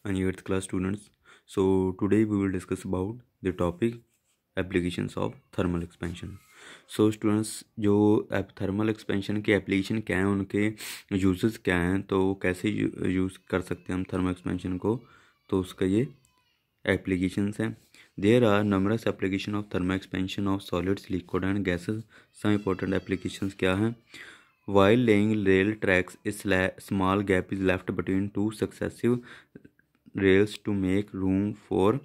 and 8th class students. So today we will discuss about the topic applications of thermal expansion. So students, जो thermal expansion के application क्या हैं, उनके uses क्या हैं, तो कैसे यूज़ कर सकते हैं हम थर्मल एक्सपेंशन को, तो उसका ये एप्लीकेशंस हैं. There are numerous application of thermal expansion of solids, liquid and gases. Some important applications क्या हैं? While laying rail tracks, a small gap is left between two successive rails to make room for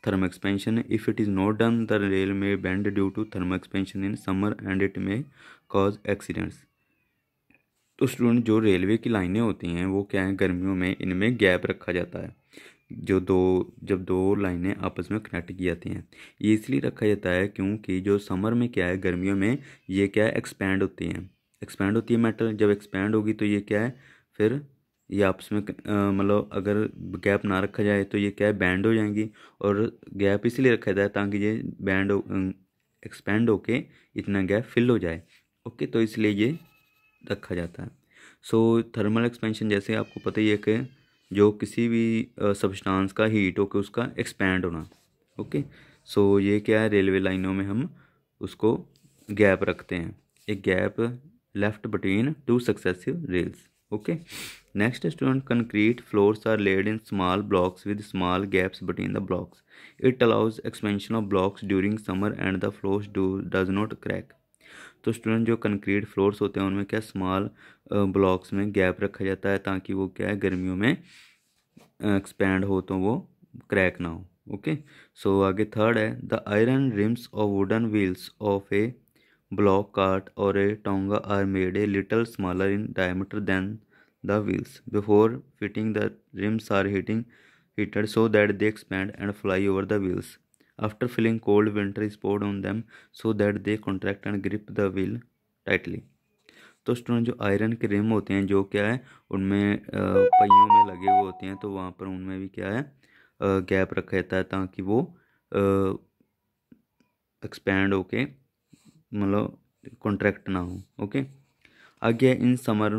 thermal expansion. If it is not done, the rail may bend due to thermal expansion in summer and it may cause accidents. तो student, जो railway की लाइनें होती हैं वो क्या हैं, गर्मियों में इनमें गैप रखा जाता है. जब दो लाइनें आपस में कनेक्ट की जाती हैं, ये इसलिए रखा जाता है क्योंकि जो समर में क्या है, गर्मियों में ये क्या है, एक्सपैंड होती है मेटल. जब एक्सपैंड होगी तो ये क्या है, फिर ये आपस में मतलब अगर गैप ना रखा जाए तो ये क्या है, बैंड हो जाएंगी. और गैप इसलिए रखा जाता है ताकि ये एक्सपैंड होके इतना गैप फिल हो जाए. ओके, तो इसलिए ये रखा जाता है. सो थर्मल एक्सपेंशन जैसे आपको पता ही है कि जो किसी भी सब्सटेंस का हीट होकर उसका एक्सपैंड होना. ओके, सो ये क्या है, रेलवे लाइनों में हम उसको गैप रखते हैं, एक gap left between two successive rails. Okay, next student, concrete floors are laid in small blocks with small gaps between the blocks. It allows expansion of blocks during summer and the floors does not crack. तो student, जो concrete floors होते हैं उनमें क्या small blocks में gap रखा जाता है ताकि वो क्या है, गर्मियों में एक्सपैंड हो तो वो क्रैक ना हो. ओके, सो आगे थर्ड है, the iron rims of wooden wheels of a bullock cart और a tonga are made a little smaller in diameter than the wheels. Before fitting the rims are heated so that they expand and fly over the wheels. After filling, cold winter is poured on them so that they contract and grip the wheel tightly. तो student, जो iron के rim होते हैं जो क्या है, उनमें पहियों में लगे हुए होते हैं, तो वहाँ पर उनमें भी क्या है, गैप रखा जाता है ताकि वो एक्सपैंड होके मतलब कॉन्ट्रैक्ट ना हो. ओके, आगे in summer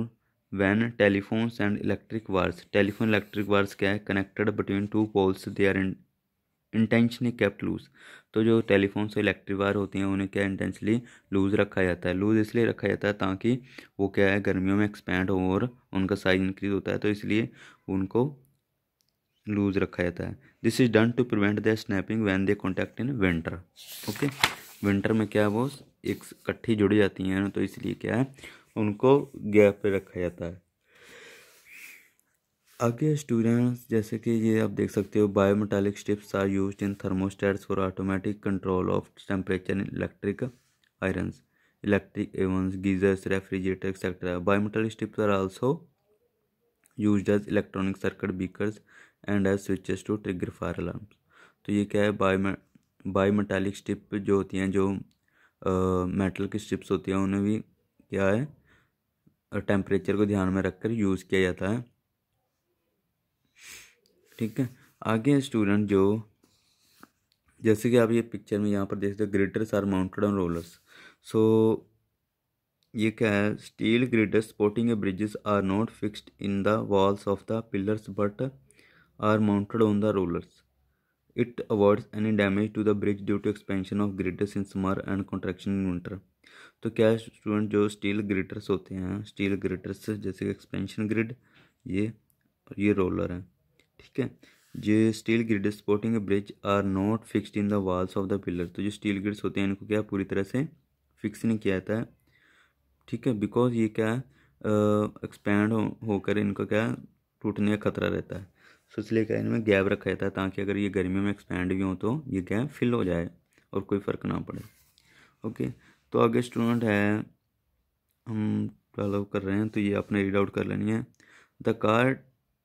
when telephones and electric wires. Telephone electric wires क्या है, connected between two poles, they are intentionally kept loose. तो जो टेलीफोन से इलेक्ट्रिक वायर होती हैं उन्हें क्या इंटेंशनली लूज़ रखा जाता है. लूज़ इसलिए रखा जाता है ताकि वो क्या है, गर्मियों में एक्सपैंड हो और उनका साइज इंक्रीज होता है, तो इसलिए उनको लूज़ रखा जाता है. This is done to prevent the snapping when they contact in winter. Okay, winter में क्या है, वो एक इकट्ठी जुड़ जाती हैं, तो इसलिए क्या है, उनको गैप पे रखा जाता है. आगे स्टूडेंट्स, जैसे कि ये आप देख सकते हो, bimetallic strips are used in thermostats for automatic control of temperature in electric irons, electric ovens, geysers, refrigerator etcetera. Bimetallic strips are also used as electronic circuit breakers and as switches to trigger fire alarms. तो ये क्या है, bimetallic strip जो होती हैं, जो metal की strips होती हैं, उन्हें भी क्या है, टेम्परेचर को ध्यान में रखकर यूज़ किया जाता है. ठीक है, आगे स्टूडेंट, जो जैसे कि आप ये पिक्चर में यहाँ पर देख सकते हो, girders are mounted on rollers. So ये क्या है, steel girders supporting a bridges are not fixed in the walls of the pillars but are mounted on the rollers. It avoids any damage to the bridge due to expansion of girders in summer and contraction in winter. तो क्या है student, जो steel ग्रिडर्स होते हैं, steel ग्रिडर्स जैसे कि expansion grid, ये roller है. ठीक है, जो steel grid supporting a bridge are not fixed in the walls of the pillar. तो जो स्टील ग्रिड्स होते हैं इनको क्या पूरी तरह से फिक्स नहीं किया जाता है. ठीक है, बिकॉज ये क्या एक्सपैंड होकर इनको क्या टूटने का खतरा रहता है. सो इसलिए क्या इनमें गैप रखा जाता है ताकि अगर ये गर्मियों में एक्सपैंड भी हो तो ये गैप फिल हो जाए और कोई फ़र्क ना पड़े. ओके, तो आगे स्टूडेंट है, हम 12 कर रहे हैं, तो ये आपने रीड आउट कर लेनी है.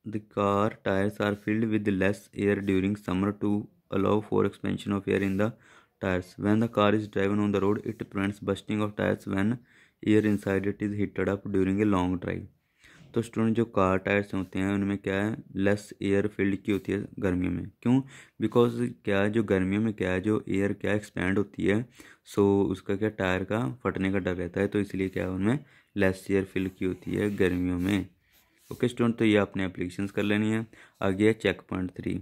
The car tires are filled with less air during summer to allow for expansion of air in the tires. When the car is driven on the road, it prevents bursting of tires when air inside it is heated up during a long drive. तो student, जो car tyres होते हैं उनमें क्या है, less air field की होती है गर्मियों में. क्यों? बिकॉज क्या है, जो गर्मियों में क्या है, जो एयर क्या एक्सपैंड होती है, सो उसका क्या टायर का फटने का डर रहता है, तो इसलिए क्या है, उनमें लेस एयर फील्ड की होती है गर्मियों में. ओके स्टूडेंट, तो ये आपने एप्लीकेशंस कर लेनी है। आगे है check point 3,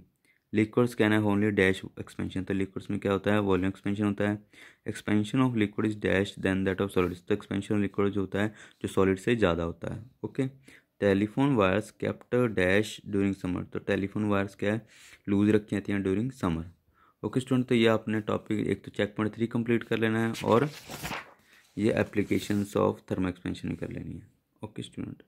liquids can have only dash expansion. तो लिक्विड्स में क्या होता है, वॉल्यूम एक्सपेंशन होता है। Expansion of liquid is dash than that of solids. तो एक्सपेंशन ऑफ लिक्विड जो होता है जो सॉलिड से ज़्यादा होता है। Okay, telephone wires kept dash during summer. तो टेलीफोन वायर्स क्या है, लूज रखी जाती हैं ड्यूरिंग समर। ओके स्टूडेंट, तो ये आपने टॉपिक एक तो चेक पॉइंट 3 कंप्लीट कर लेना है और ये एप्लीकेशंस ऑफ थर्मल एक्सपेंशन भी कर लेनी है। Okay student.